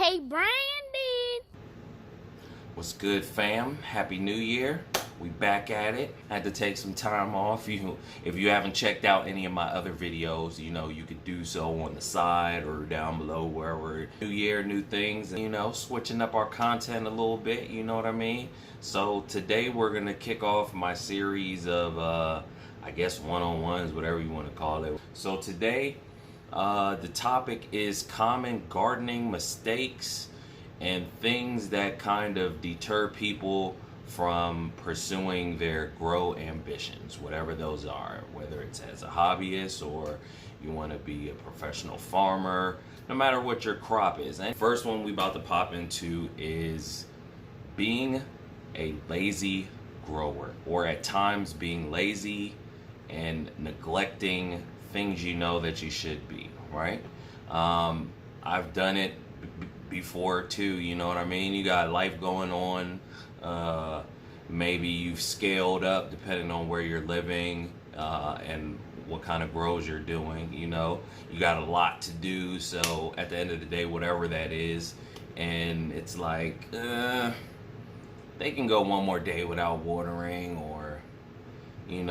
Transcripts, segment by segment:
Hey, Brandon. What's good, fam? Happy New Year. We back at it. Had to take some time off. If you haven't checked out any of my other videos, you could do so on the side or down below wherever. New year, new things, and switching up our content a little bit, you know what I mean? So today we're gonna kick off my series of I guess one-on-ones, whatever you want to call it. So today the topic is common gardening mistakes and things that kind of deter people from pursuing their grow ambitions, whatever those are, whether it's as a hobbyist or you want to be a professional farmer, no matter what your crop is. And first one we about to pop into is being a lazy grower, or at times being lazy and neglecting things you know that you should be, right? I've done it before too, you know what I mean? You got life going on. Maybe you've scaled up depending on where you're living and what kind of grows you're doing. You got a lot to do, so at the end of the day, whatever that is, and it's like they can go one more day without watering, or you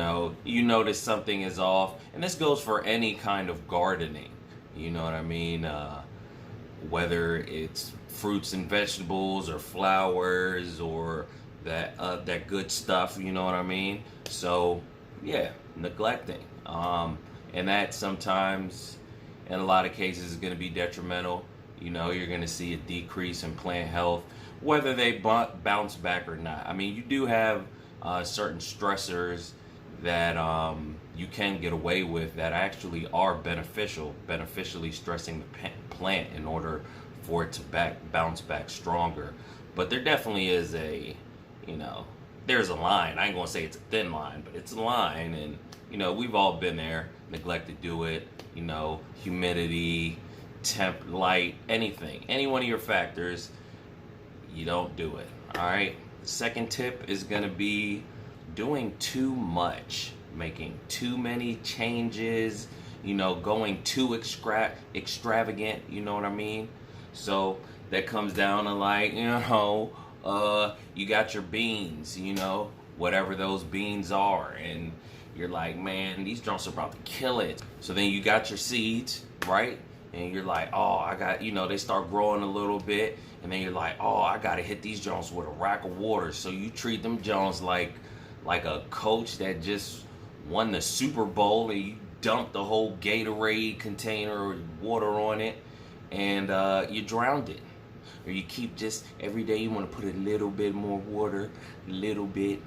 notice something is off. And this goes for any kind of gardening, you know what I mean? Whether it's fruits and vegetables or flowers or that good stuff, you know what I mean? So yeah, neglecting, and that sometimes in a lot of cases is going to be detrimental. You're going to see a decrease in plant health, whether they bounce back or not. I mean, you do have certain stressors that you can get away with that actually are beneficially stressing the plant in order for it to bounce back stronger. But there definitely is there's a line. I ain't gonna say it's a thin line, but it's a line, and we've all been there. Neglect to do it. Humidity, temp, light, anything, any one of your factors, you don't do it. All right. Second tip is gonna be doing too much, making too many changes, going too extravagant, you know what I mean? So that comes down to like, you got your beans, whatever those beans are, and you're like, man, these joints are about to kill it. So then you got your seeds, right? And you're like, oh, I got, they start growing a little bit, and then you're like, oh, I gotta hit these joints with a rack of water. So you treat them joints like a coach that just won the Super Bowl, and you dump the whole Gatorade container with water on it, and you drowned it. Or you keep just every day you want to put a little bit more water, little bit,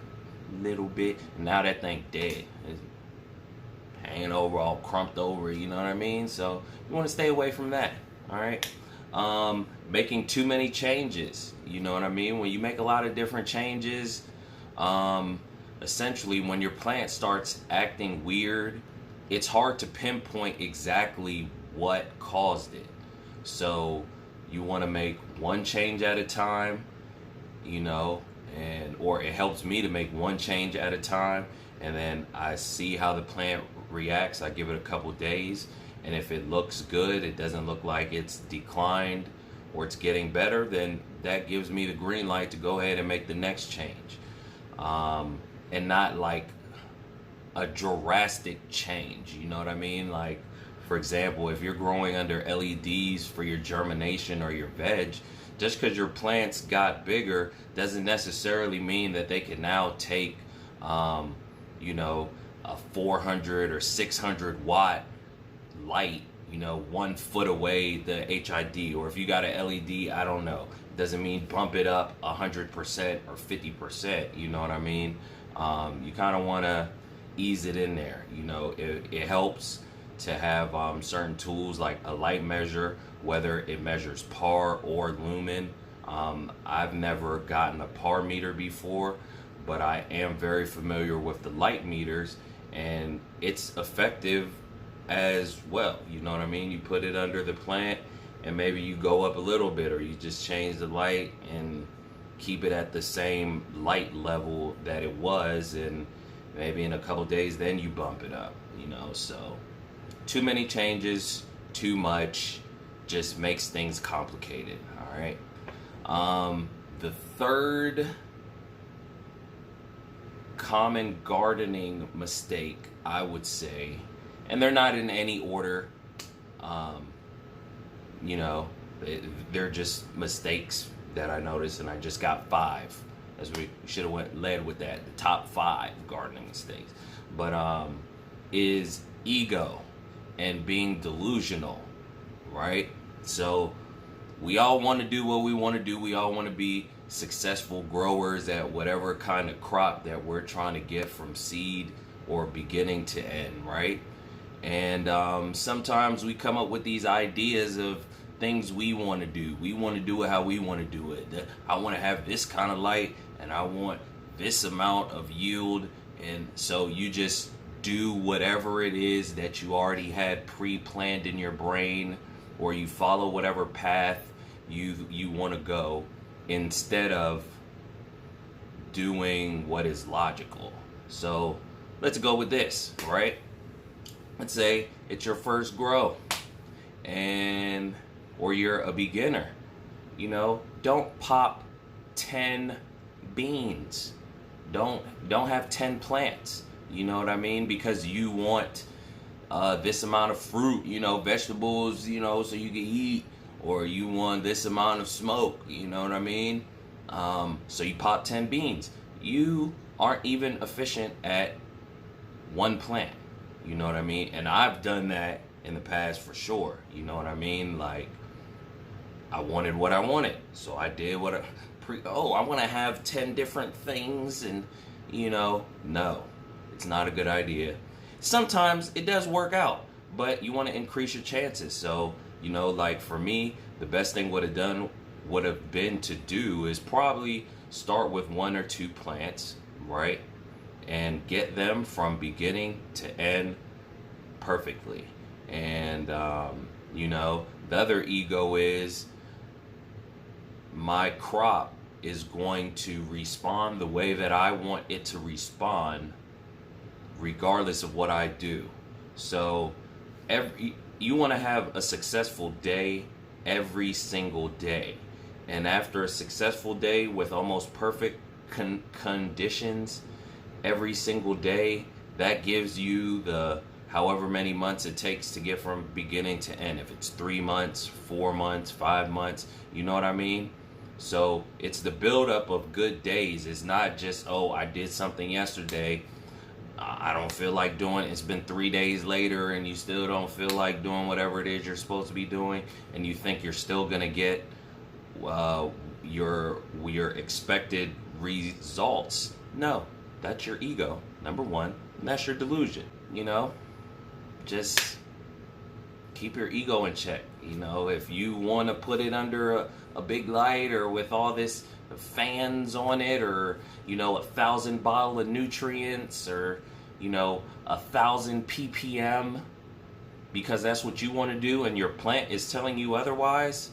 and now that thing dead. It's hanging over, all crumped over, you know what I mean? So you want to stay away from that, all right? Making too many changes, you know what I mean? When you make a lot of different changes, essentially when your plant starts acting weird, it's hard to pinpoint exactly what caused it. So you want to make one change at a time, or it helps me to make one change at a time, and then I see how the plant reacts. I give it a couple days, and if it looks good, it doesn't look like it's declined or it's getting better, then that gives me the green light to go ahead and make the next change. And not like a drastic change, you know what I mean? Like, for example, if you're growing under LEDs for your germination or your veg, just because your plants got bigger doesn't necessarily mean that they can now take, a 400 or 600 watt light, 1 foot away, the HID, or if you got an LED, I don't know. It doesn't mean bump it up 100% or 50%, you know what I mean? You kind of want to ease it in there. It helps to have certain tools like a light measure, whether it measures par or lumen. I've never gotten a par meter before, but I am very familiar with the light meters, and it's effective as well, you know what I mean? You put it under the plant, and maybe you go up a little bit, or you just change the light and keep it at the same light level that it was, and maybe in a couple days then you bump it up, so too many changes, too much, just makes things complicated. All right. The third common gardening mistake, I would say, and they're not in any order, you know, they're just mistakes that I noticed, and I just got 5, as we should have led with that, the top 5 gardening mistakes. But is ego and being delusional, right? So we all want to do what we want to do. We all want to be successful growers at whatever kind of crop that we're trying to get from seed or beginning to end, right? And sometimes we come up with these ideas of things we want to do. We want to do it how we want to do it. I want to have this kind of light, and I want this amount of yield. And so you just do whatever it is that you already had pre-planned in your brain, or you follow whatever path you want to go, instead of doing what is logical. So let's go with this, right? Let's say it's your first grow, or you're a beginner. You know, don't pop 10 beans. Don't have 10 plants. You know what I mean? Because you want this amount of fruit, you know, vegetables, you know, so you can eat, or you want this amount of smoke, you know what I mean? So you pop 10 beans. You aren't even efficient at one plant, you know what I mean? And I've done that in the past for sure, you know what I mean? Like, I wanted what I wanted, so I did what I want to have 10 different things, and, you know, no, it's not a good idea. Sometimes it does work out, but you want to increase your chances. So, you know, like for me, the best thing would have been to do is probably start with 1 or 2 plants, right? And get them from beginning to end perfectly. And, you know, the other ego is, my crop is going to respond the way that I want it to respond, regardless of what I do. So you want to have a successful day every single day. And after a successful day with almost perfect conditions every single day, that gives you the however many months it takes to get from beginning to end. If it's 3 months, 4 months, 5 months, you know what I mean? So it's the buildup of good days. It's not just, oh, I did something yesterday, I don't feel like doing it. It's been 3 days later and you still don't feel like doing whatever it is you're supposed to be doing, and you think you're still gonna get your expected results. No, that's your ego, number one, and that's your delusion. You know, just keep your ego in check. You know, if you want to put it under a big light, or with all this fans on it, or, you know, 1,000 bottle of nutrients, or, you know, 1,000 ppm, because that's what you want to do and your plant is telling you otherwise,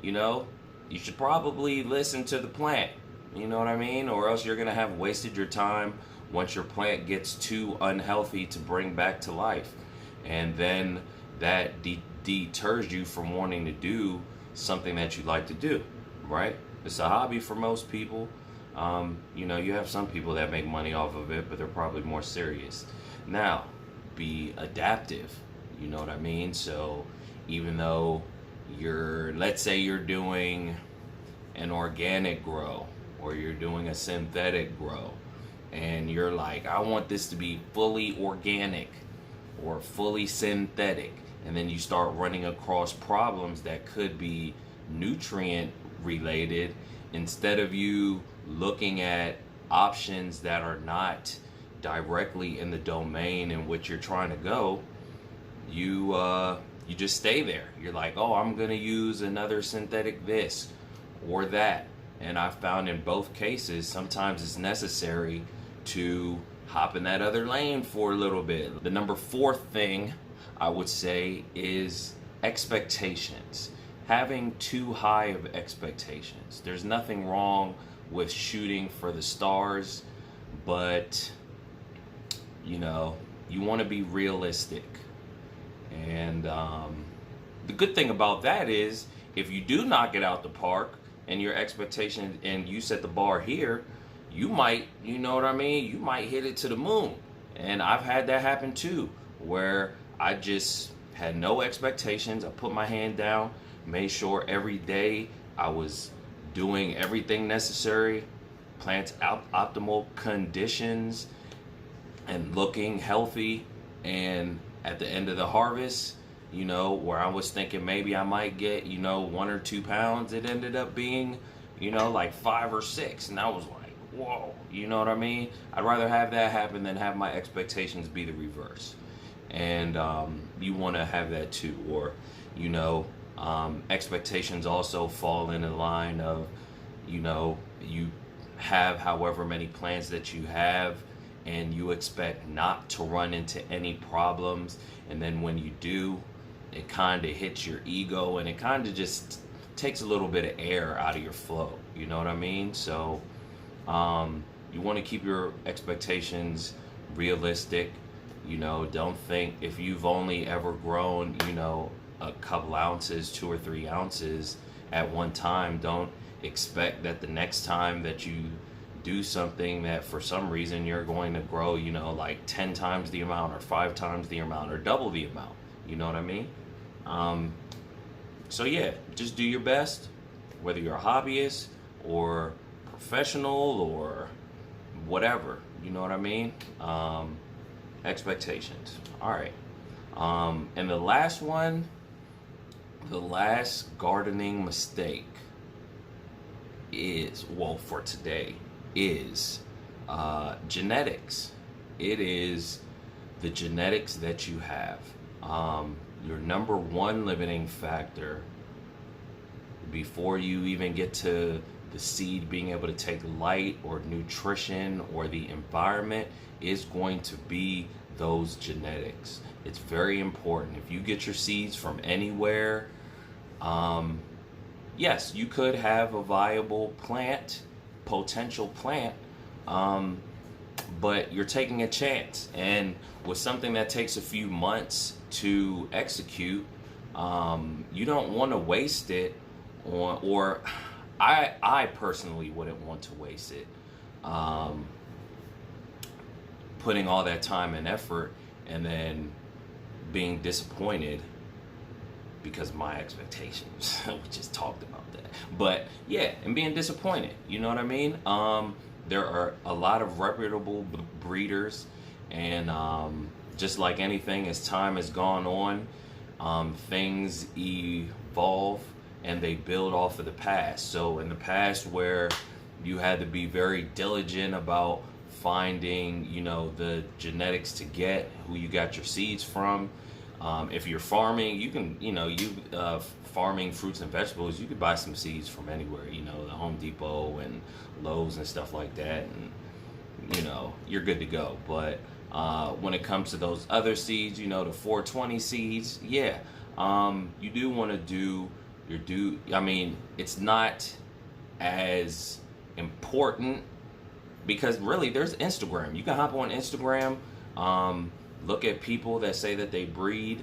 you know, you should probably listen to the plant, you know what I mean? Or else you're gonna have wasted your time once your plant gets too unhealthy to bring back to life. And then that deters you from wanting to do something that you like to do, right? It's a hobby for most people. You know, you have some people that make money off of it, but they're probably more serious. Now, be adaptive, you know what I mean? So even though let's say you're doing an organic grow, or you're doing a synthetic grow, and you're like, I want this to be fully organic or fully synthetic, and then you start running across problems that could be nutrient related, instead of you looking at options that are not directly in the domain in which you're trying to go, you just stay there. You're like, oh, I'm gonna use another synthetic this or that. And I found in both cases, sometimes it's necessary to hop in that other lane for a little bit. The number 4 thing I would say is expectations. Having too high of expectations. There's nothing wrong with shooting for the stars, but, you know, you want to be realistic. And the good thing about that is if you do knock it out the park and your expectation and you set the bar here, you might, you know what I mean? You might hit it to the moon. And I've had that happen too, where I just had no expectations. I put my hand down, made sure every day I was doing everything necessary, plants optimal conditions, and looking healthy. And at the end of the harvest, you know, where I was thinking maybe I might get, you know, 1 or 2 pounds, it ended up being, you know, like 5 or 6. And I was like, whoa, you know what I mean? I'd rather have that happen than have my expectations be the reverse. And you want to have that too. Or, you know, expectations also fall in the line of, you know, you have however many plants that you have, and you expect not to run into any problems, and then when you do, it kind of hits your ego, and it kind of just takes a little bit of air out of your flow, you know what I mean? So you want to keep your expectations realistic. You know, don't think if you've only ever grown, you know, a couple ounces, 2 or 3 ounces at one time, don't expect that the next time that you do something that for some reason you're going to grow, you know, like 10 times the amount or 5 times the amount or double the amount. You know what I mean? So yeah, just do your best, whether you're a hobbyist or professional or whatever. You know what I mean? Expectations. All right. And the last one, the last gardening mistake is, well, for today, is genetics. It is the genetics that you have. Your number one limiting factor before you even get to the seed being able to take light or nutrition or the environment is going to be those genetics. It's very important. If you get your seeds from anywhere, yes, you could have a viable plant, potential plant, but you're taking a chance. And with something that takes a few months to execute, you don't want to waste it on, or I personally wouldn't want to waste it, putting all that time and effort and then being disappointed because of my expectations. We just talked about that. But yeah, and being disappointed, you know what I mean? There are a lot of reputable breeders, and just like anything, as time has gone on, things evolve and they build off of the past. So in the past, where you had to be very diligent about finding, you know, the genetics to get who you got your seeds from. If you're farming, you can, you know, farming fruits and vegetables, you could buy some seeds from anywhere, you know, the Home Depot and Lowe's and stuff like that, and you know, you're good to go. But when it comes to those other seeds, you know, the 420 seeds, yeah, you do want to do your due. I mean, it's not as important, because really there's Instagram. You can hop on Instagram, look at people that say that they breed,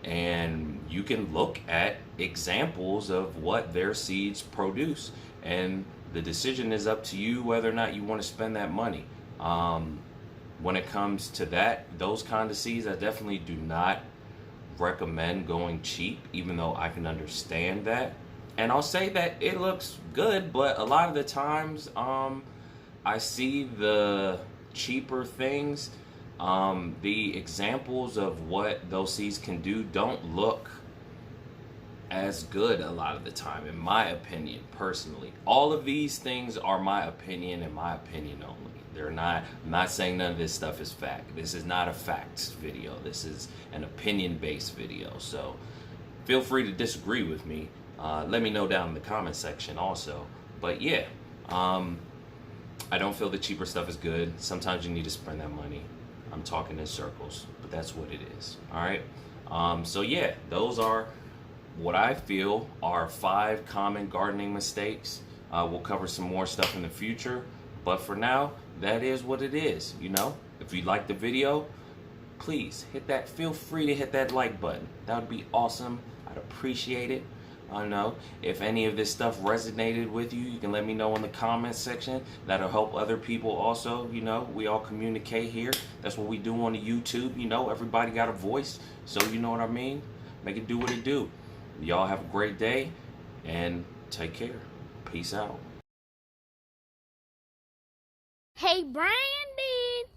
and you can look at examples of what their seeds produce, and the decision is up to you whether or not you want to spend that money. When it comes to that, those kind of seeds, I definitely do not recommend going cheap, even though I can understand that. And I'll say that it looks good, but a lot of the times I see the cheaper things, the examples of what those seeds can do don't look as good a lot of the time, in my opinion, personally. All of these things are my opinion and my opinion only. They're not, I'm not saying none of this stuff is fact. This is not a facts video. This is an opinion-based video. So feel free to disagree with me. Let me know down in the comment section also. But yeah, I don't feel the cheaper stuff is good. Sometimes you need to spend that money. I'm talking in circles, but that's what it is. All right. So yeah, those are what I feel are 5 common gardening mistakes. We'll cover some more stuff in the future, but for now, that is what it is. You know, if you like the video, please hit that. Feel free to hit that like button. That would be awesome. I'd appreciate it. I know if any of this stuff resonated with you, you can let me know in the comments section. That'll help other people also. You know, we all communicate here. That's what we do on the YouTube. You know, everybody got a voice, so you know what I mean. Make it do what it do. Y'all have a great day and take care. Peace out. Hey, Brian.